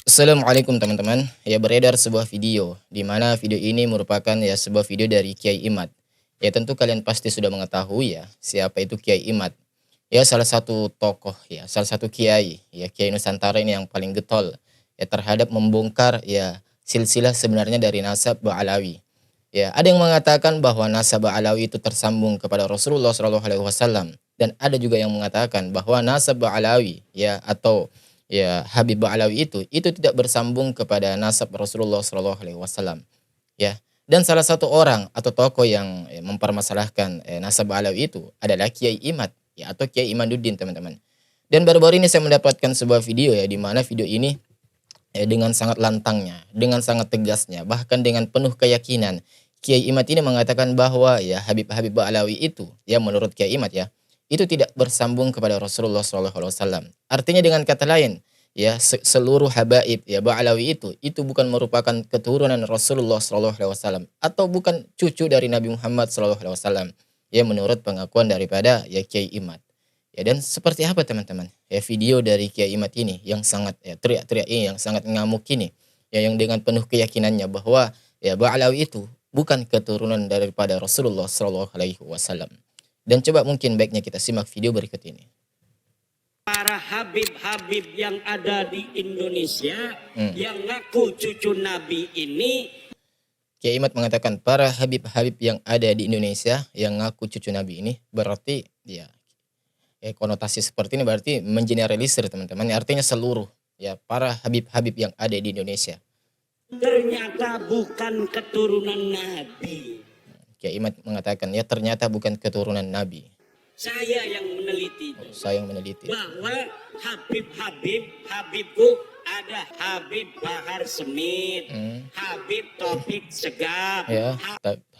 Assalamualaikum teman-teman. Ya, beredar sebuah video di mana video ini merupakan ya sebuah video dari Kiai Imad. Ya, tentu kalian pasti sudah mengetahui ya siapa itu Kiai Imad. Ya, salah satu tokoh ya, salah satu kiai ya, Kiai Nusantara ini yang paling getol ya terhadap membongkar ya silsilah sebenarnya dari nasab Ba'alawi. Ya, ada yang mengatakan bahwa nasab Ba'alawi itu tersambung kepada Rasulullah SAW, dan ada juga yang mengatakan bahwa nasab Ba'alawi ya atau ya Habib Ba'alawi itu tidak bersambung kepada nasab Rasulullah SAW ya. Dan salah satu orang atau tokoh yang mempermasalahkan nasab Ba'alawi itu adalah Kiai Imad ya, atau Kiai Imaduddin teman-teman. Dan baru-baru ini saya mendapatkan sebuah video ya, di mana video ini dengan sangat lantangnya, dengan sangat tegasnya, bahkan dengan penuh keyakinan, Kiai Imad ini mengatakan bahwa ya Habib Ba'alawi itu ya, menurut Kiai Imad ya, itu tidak bersambung kepada Rasulullah SAW. Artinya dengan kata lain, ya seluruh habaib ya Ba'alawi itu bukan merupakan keturunan Rasulullah SAW atau bukan cucu dari Nabi Muhammad SAW. Ya, menurut pengakuan daripada ya Kiai Imad. Ya, dan seperti apa teman-teman? Ya, video dari Kiai Imad ini yang sangat ya teriak-teriak ini, yang sangat ngamuk ini, ya yang dengan penuh keyakinannya bahwa ya Ba'alawi itu bukan keturunan daripada Rasulullah SAW. Dan coba mungkin baiknya kita simak video berikut ini. Para habib-habib yang ada di Indonesia yang ngaku cucu Nabi ini. Kiai Imad mengatakan para habib-habib yang ada di Indonesia yang ngaku cucu Nabi ini, berarti ya konotasi seperti ini berarti mengeneralisir teman-teman. Artinya seluruh ya para habib-habib yang ada di Indonesia ternyata bukan keturunan Nabi. Kiai Imad mengatakan ya ternyata bukan keturunan Nabi. Saya yang meneliti. Saya yang meneliti bahwa Habibku ada Habib Bahar Smith, Habib Taufik Segaf, ya,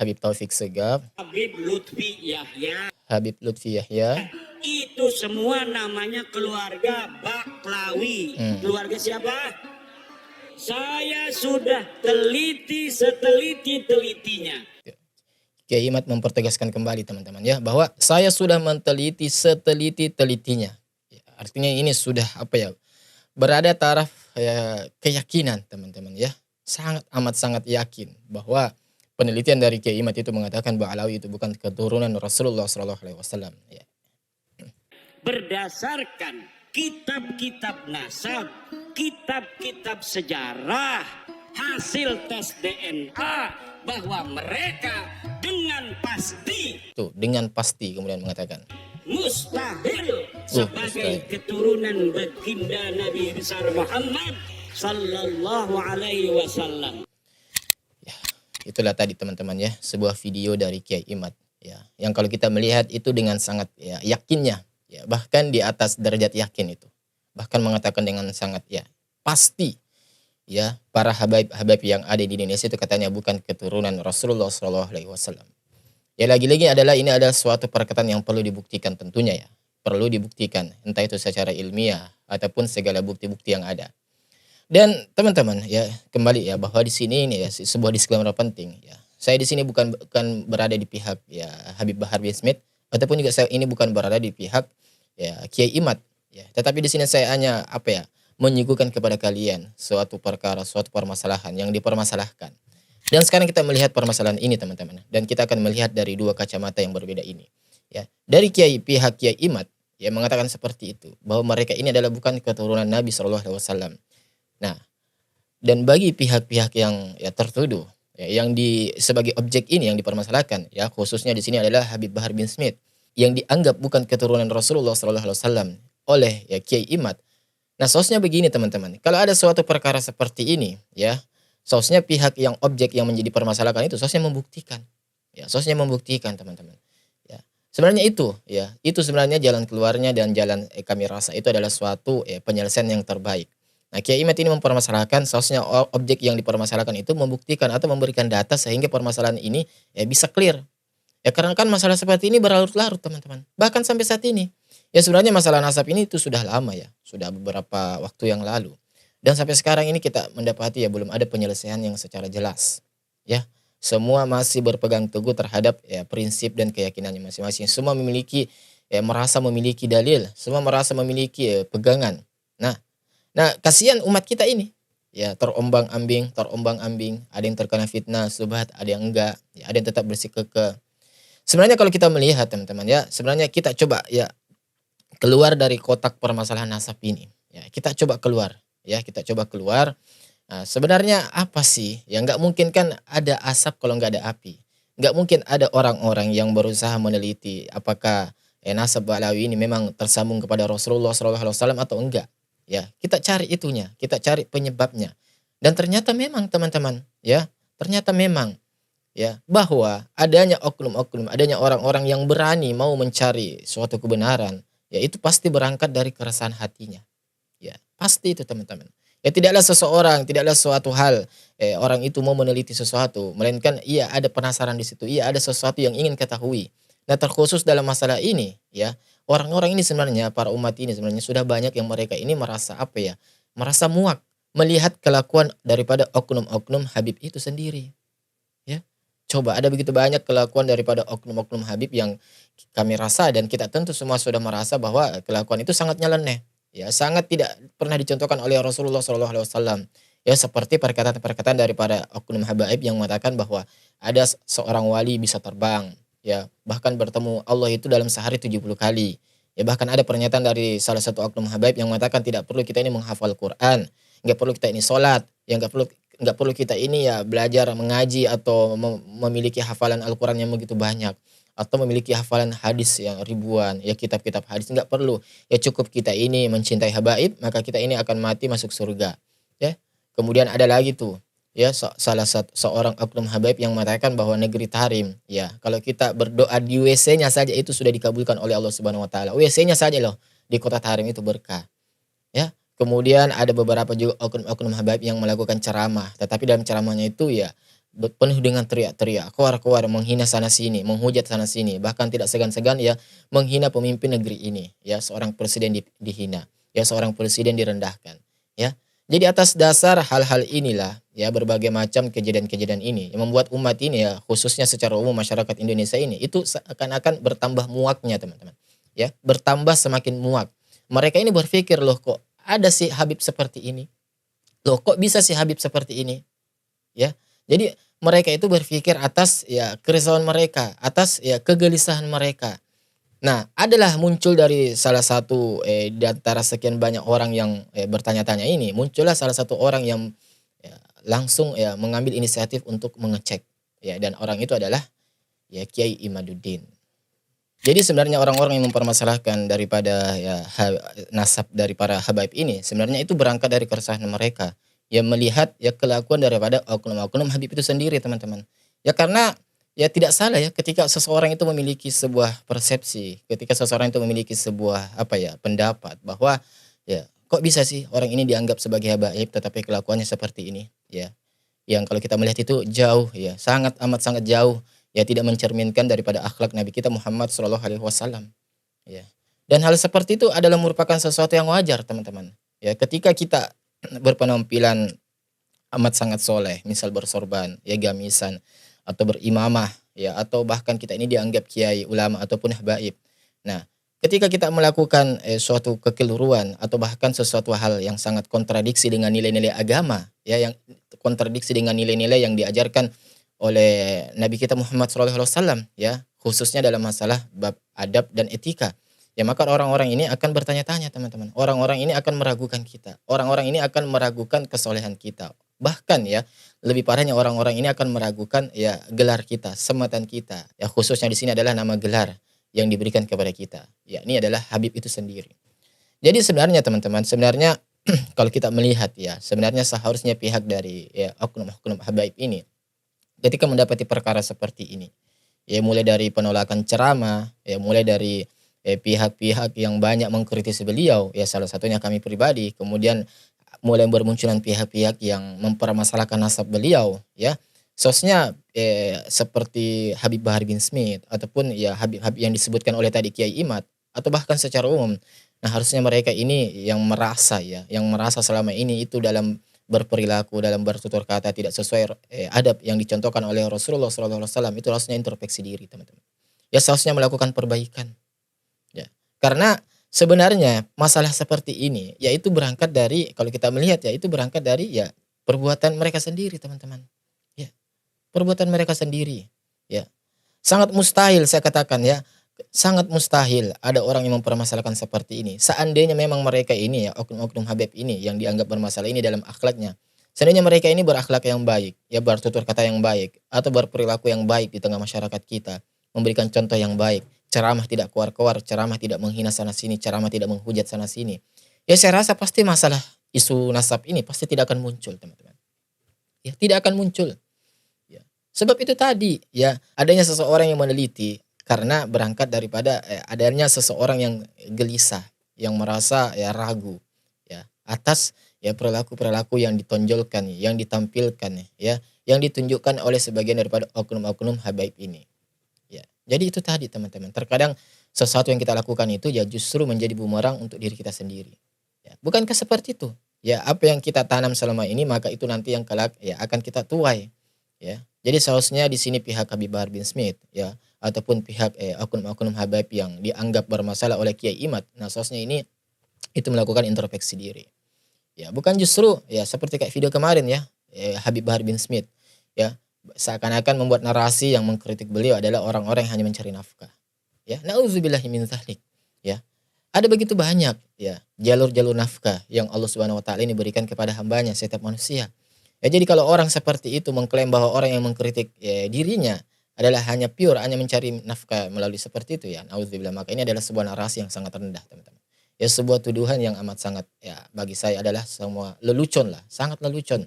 Habib Taufik Segaf, Habib Lutfi Yahya. Itu semua namanya keluarga Baklawi. Keluarga siapa? Saya sudah teliti seteliti-telitinya. Kiai Imad mempertegaskan kembali teman-teman ya, bahwa saya sudah menteliti seteliti-telitinya. Ya, artinya ini sudah berada taraf ya, keyakinan teman-teman ya. Sangat yakin bahwa penelitian dari Kiai Imad itu mengatakan Ba'alawi itu bukan keturunan Rasulullah SAW. Ya. Berdasarkan kitab-kitab nasab, kitab-kitab sejarah, hasil tes DNA, bahwa mereka dengan pasti kemudian mengatakan mustahil sebagai keturunan baginda Nabi besar Muhammad sallallahu alaihi wasallam. Ya, itulah tadi teman-teman ya, sebuah video dari Kiai Imad ya, yang kalau kita melihat itu dengan sangat ya yakinnya ya, bahkan di atas derajat yakin itu, bahkan mengatakan dengan sangat ya pasti ya para habaib yang ada di Indonesia itu katanya bukan keturunan Rasulullah SAW. Ya, lagi-lagi ini adalah suatu perkataan yang perlu dibuktikan tentunya ya, perlu dibuktikan entah itu secara ilmiah ataupun segala bukti-bukti yang ada. Dan teman-teman ya, kembali ya bahwa di sini ini ya sebuah disclaimer penting ya. Saya di sini bukan berada di pihak ya Habib Bahar bin Smith, ataupun juga saya ini bukan berada di pihak ya Kiai Imad ya. Tetapi di sini saya hanya menyuguhkan kepada kalian suatu perkara, suatu permasalahan yang dipermasalahkan. Dan sekarang kita melihat permasalahan ini teman-teman, dan kita akan melihat dari dua kacamata yang berbeda ini. Ya, dari pihak Kiai Imad yang mengatakan seperti itu, bahwa mereka ini adalah bukan keturunan Nabi SAW. Nah, dan bagi pihak-pihak yang ya tertuduh, ya, yang sebagai objek ini yang dipermasalahkan, ya khususnya di sini adalah Habib Bahar bin Smith yang dianggap bukan keturunan Rasulullah SAW oleh ya Kiai Imad. Nah, seharusnya begini teman-teman, kalau ada suatu perkara seperti ini ya, seharusnya pihak yang objek yang menjadi permasalahan itu seharusnya membuktikan. Ya, seharusnya membuktikan teman-teman. Ya. Sebenarnya itu sebenarnya jalan keluarnya, dan jalan kami rasa itu adalah suatu penyelesaian yang terbaik. Nah, Kiai Imad ini mempermasalahkan, seharusnya objek yang dipermasalahkan itu membuktikan atau memberikan data sehingga permasalahan ini ya bisa clear. Ya, karena kan masalah seperti ini berlarut-larut teman-teman. Bahkan sampai saat ini. Ya, sebenarnya masalah nasab ini itu sudah lama ya. Sudah beberapa waktu yang lalu. Dan sampai sekarang ini kita mendapati ya belum ada penyelesaian yang secara jelas. Ya, semua masih berpegang teguh terhadap ya prinsip dan keyakinannya masing-masing. Semua merasa memiliki dalil, semua merasa memiliki pegangan. Nah, kasihan umat kita ini. ya terombang-ambing, ada yang terkena fitnah, subhat, ada yang enggak, ya ada yang tetap bersikukuh. Sebenarnya kalau kita melihat teman-teman ya, sebenarnya kita coba ya keluar dari kotak permasalahan nasab ini. Ya, kita coba keluar, ya kita coba keluar. Nah, sebenarnya apa sih? Ya nggak mungkin kan ada asap kalau nggak ada api. Nggak mungkin ada orang-orang yang berusaha meneliti apakah nasab Ba'lawi ini memang tersambung kepada Rasulullah SAW atau enggak. Ya, kita cari itunya, kita cari penyebabnya. Dan ternyata memang teman-teman, ya, ternyata memang ya bahwa adanya oknum-oknum, adanya orang-orang yang berani mau mencari suatu kebenaran, ya itu pasti berangkat dari keresahan hatinya. Ya, pasti itu teman-teman. Ya tidaklah seseorang, tidaklah suatu hal orang itu mau meneliti sesuatu, melainkan ia ada penasaran di situ, ia ada sesuatu yang ingin ketahui. Nah, terkhusus dalam masalah ini, ya, orang-orang ini sebenarnya para umat ini sebenarnya sudah banyak yang mereka ini merasa apa ya? Merasa muak melihat kelakuan daripada oknum-oknum Habib itu sendiri, ya. Coba ada begitu banyak kelakuan daripada oknum-oknum Habib yang kami rasa dan kita tentu semua sudah merasa bahwa kelakuan itu sangat nyeleneh. Ya, sangat tidak pernah dicontohkan oleh Rasulullah SAW. Ya, seperti perkataan-perkataan daripada oknum habaib yang mengatakan bahwa ada seorang wali bisa terbang, ya, bahkan bertemu Allah itu dalam sehari 70 kali. Ya, bahkan ada pernyataan dari salah satu oknum habaib yang mengatakan tidak perlu kita ini menghafal Quran, nggak perlu kita ini sholat, ya nggak perlu kita ini ya belajar mengaji atau memiliki hafalan Al-Quran yang begitu banyak atau memiliki hafalan hadis yang ribuan, ya kitab-kitab hadis nggak perlu, ya cukup kita ini mencintai habaib maka kita ini akan mati masuk surga, ya. Kemudian ada lagi tuh ya salah satu seorang oknum habaib yang mengatakan bahwa negeri Tarim, ya kalau kita berdoa di WC-nya saja itu sudah dikabulkan oleh Allah Subhanahu Wa Taala, WC-nya saja loh di kota Tarim itu berkah, ya. Kemudian ada beberapa juga oknum-oknum habaib yang melakukan ceramah, tetapi dalam ceramahnya itu ya penuh dengan teriak-teriak, koar-koar, menghina sana sini, menghujat sana sini, bahkan tidak segan-segan ya menghina pemimpin negeri ini, ya seorang presiden dihina, ya seorang presiden direndahkan, ya. Jadi atas dasar hal-hal inilah ya berbagai macam kejadian-kejadian ini yang membuat umat ini ya khususnya secara umum masyarakat Indonesia ini itu seakan-akan bertambah muaknya teman-teman, ya bertambah semakin muak. Mereka ini berpikir loh kok ada sih Habib seperti ini, loh kok bisa sih Habib seperti ini, ya. Jadi mereka itu berpikir atas ya kerisauan mereka, atas ya kegelisahan mereka. Nah, adalah muncul dari salah satu di antara sekian banyak orang yang bertanya-tanya ini, muncullah salah satu orang yang ya, langsung ya mengambil inisiatif untuk mengecek. Ya, dan orang itu adalah ya Kiai Imaduddin. Jadi sebenarnya orang-orang yang mempermasalahkan daripada ya nasab dari para habaib ini sebenarnya itu berangkat dari keresahan mereka. Ya melihat ya kelakuan daripada oknum-oknum Habib itu sendiri teman-teman. Ya karena ya tidak salah ya ketika seseorang itu memiliki sebuah persepsi, ketika seseorang itu memiliki sebuah apa ya pendapat bahwa ya kok bisa sih orang ini dianggap sebagai habaib tetapi kelakuannya seperti ini, ya. Yang kalau kita melihat itu jauh ya, sangat amat sangat jauh ya tidak mencerminkan daripada akhlak Nabi kita Muhammad SAW, ya. Dan hal seperti itu adalah merupakan sesuatu yang wajar teman-teman. Ya ketika kita berpenampilan amat sangat soleh, misal bersorban, ya gamisan, atau berimamah, ya atau bahkan kita ini dianggap kiai, ulama ataupun habaib. Nah, ketika kita melakukan suatu kekeliruan atau bahkan sesuatu hal yang sangat kontradiksi dengan nilai-nilai agama, ya yang kontradiksi dengan nilai-nilai yang diajarkan oleh Nabi kita Muhammad SAW, ya khususnya dalam masalah bab adab dan etika. Ya maka orang-orang ini akan bertanya-tanya teman-teman. Orang-orang ini akan meragukan kita. Orang-orang ini akan meragukan kesolehan kita. Bahkan ya lebih parahnya orang-orang ini akan meragukan ya gelar kita, sematan kita. Ya khususnya di sini adalah nama gelar yang diberikan kepada kita. Ya ini adalah Habib itu sendiri. Jadi sebenarnya teman-teman, sebenarnya kalau kita melihat ya, sebenarnya seharusnya pihak dari ya oknum-oknum habaib ini ketika mendapati perkara seperti ini, ya mulai dari penolakan ceramah, ya mulai dari pihak-pihak yang banyak mengkritisi beliau, ya salah satunya kami pribadi, kemudian mulai bermunculan pihak-pihak yang mempermasalahkan nasab beliau, ya sosnya seperti Habib Bahar bin Smith ataupun ya Habib-Habib yang disebutkan oleh tadi Kiai Imad atau bahkan secara umum. Nah harusnya mereka ini yang merasa ya, yang merasa selama ini itu dalam berperilaku, dalam bertutur kata tidak sesuai adab yang dicontohkan oleh Rasulullah SAW, itu harusnya introspeksi diri teman-teman. Ya seharusnya melakukan perbaikan. Ya. Karena sebenarnya masalah seperti ini yaitu berangkat dari, kalau kita melihat ya, itu berangkat dari ya perbuatan mereka sendiri, teman-teman. Ya, perbuatan mereka sendiri. Ya. Sangat mustahil saya katakan ya, sangat mustahil ada orang yang mempermasalahkan seperti ini. Seandainya memang mereka ini ya, oknum-oknum Habib ini yang dianggap bermasalah ini dalam akhlaknya. Seandainya mereka ini berakhlak yang baik, ya bertutur kata yang baik, atau berperilaku yang baik di tengah masyarakat kita, memberikan contoh yang baik, ceramah tidak keluar-keluar, ceramah tidak menghina sana sini, ceramah tidak menghujat sana sini. Ya saya rasa pasti masalah isu nasab ini pasti tidak akan muncul, teman-teman. Ya, tidak akan muncul. Ya. Sebab itu tadi, ya, adanya seseorang yang meneliti karena berangkat daripada adanya seseorang yang gelisah, yang merasa ya ragu, ya, atas ya perilaku-perilaku yang ditonjolkan, yang ditampilkan, ya, yang ditunjukkan oleh sebagian daripada oknum-oknum habaib ini. Ya. Jadi itu tadi, teman-teman. Terkadang sesuatu yang kita lakukan itu ya justru menjadi bumerang untuk diri kita sendiri. Ya. Bukankah seperti itu? Ya, apa yang kita tanam selama ini maka itu nanti yang kelak ya akan kita tuai. Ya. Jadi seharusnya di sini pihak Habib Bahar bin Smith ya ataupun pihak oknum-oknum habaib yang dianggap bermasalah oleh Kiai Imad. Nah, seharusnya ini itu melakukan introspeksi diri. Ya, bukan justru ya seperti kayak video kemarin ya, Habib Bahar bin Smith ya seakan-akan membuat narasi yang mengkritik beliau adalah orang-orang yang hanya mencari nafkah. Ya, nauzubillahi min dzalik. Ya. Ada begitu banyak ya jalur-jalur nafkah yang Allah Subhanahu wa taala ini berikan kepada hambanya setiap manusia. Ya, jadi kalau orang seperti itu mengklaim bahwa orang yang mengkritik ya, dirinya adalah hanya pure, hanya mencari nafkah melalui seperti itu ya, nauzubillah, maka ini adalah sebuah narasi yang sangat rendah, teman-teman. Ya, sebuah tuduhan yang amat sangat ya bagi saya adalah semua lelucon lah, sangat lelucon.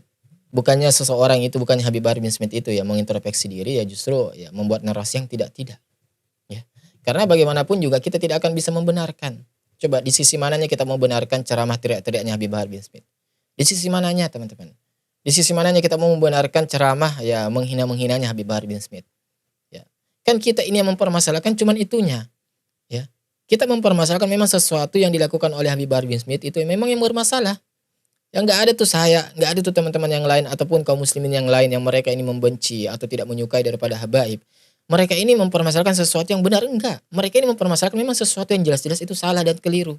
Bukannya seseorang itu, bukannya Habib Bahar bin Smith itu ya mengintrospeksi diri, ya justru ya membuat narasi yang tidak-tidak. Ya. Karena bagaimanapun juga kita tidak akan bisa membenarkan. Coba di sisi mananya kita mau benarkan ceramah teriak-teriaknya Habib Bahar bin Smith? Di sisi mananya, teman-teman? Di sisi mananya kita mau membenarkan ceramah ya menghina-menghinanya Habib Bahar bin Smith? Ya. Kan kita ini yang mempermasalahkan cuman itunya. Ya. Kita mempermasalahkan memang sesuatu yang dilakukan oleh Habib Bahar bin Smith itu memang yang bermasalah. Yang nggak ada tuh saya, nggak ada tuh teman-teman yang lain ataupun kaum muslimin yang lain yang mereka ini membenci atau tidak menyukai daripada habaib. Mereka ini mempermasalahkan sesuatu yang benar, enggak. Mereka ini mempermasalahkan memang sesuatu yang jelas-jelas itu salah dan keliru.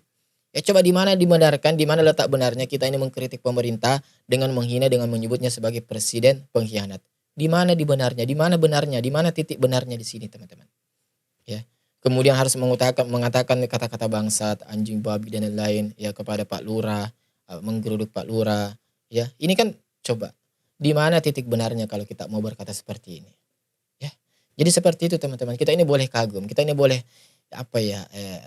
Ya coba di mana dibenarkan, di mana letak benarnya kita ini mengkritik pemerintah dengan menghina, dengan menyebutnya sebagai presiden pengkhianat. Di mana dibenarnya, di mana benarnya, di mana titik benarnya di sini, teman-teman. Ya. Kemudian harus mengatakan kata-kata bangsat, anjing babi dan lain-lain ya kepada Pak Lurah, menggeruduk Pak Lurah. Ya, ini kan coba di mana titik benarnya kalau kita mau berkata seperti ini. Jadi seperti itu, teman-teman. Kita ini boleh kagum, kita ini boleh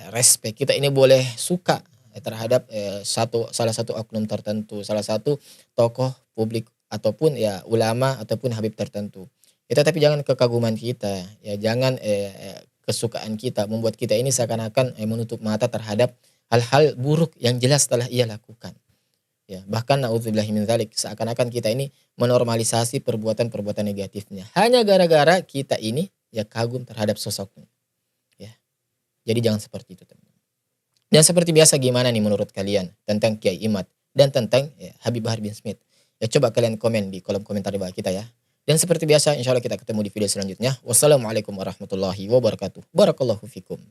respect, kita ini boleh suka terhadap salah satu oknum tertentu, salah satu tokoh publik ataupun ya ulama ataupun habib tertentu. Ya, tapi jangan kekaguman kita, ya jangan kesukaan kita membuat kita ini seakan-akan menutup mata terhadap hal-hal buruk yang jelas telah ia lakukan. Ya, bahkan naudzubillahi min dzalik, seakan-akan kita ini menormalisasi perbuatan-perbuatan negatifnya hanya gara-gara kita ini ya kagum terhadap sosoknya. Ya. Jadi jangan seperti itu, teman. Dan seperti biasa, gimana nih menurut kalian tentang Kiai Imad dan tentang Habib Bahar bin Smith? Ya coba kalian komen di kolom komentar di bawah kita ya. Dan seperti biasa, insya Allah kita ketemu di video selanjutnya. Wassalamualaikum warahmatullahi wabarakatuh. Barakallahu fikum.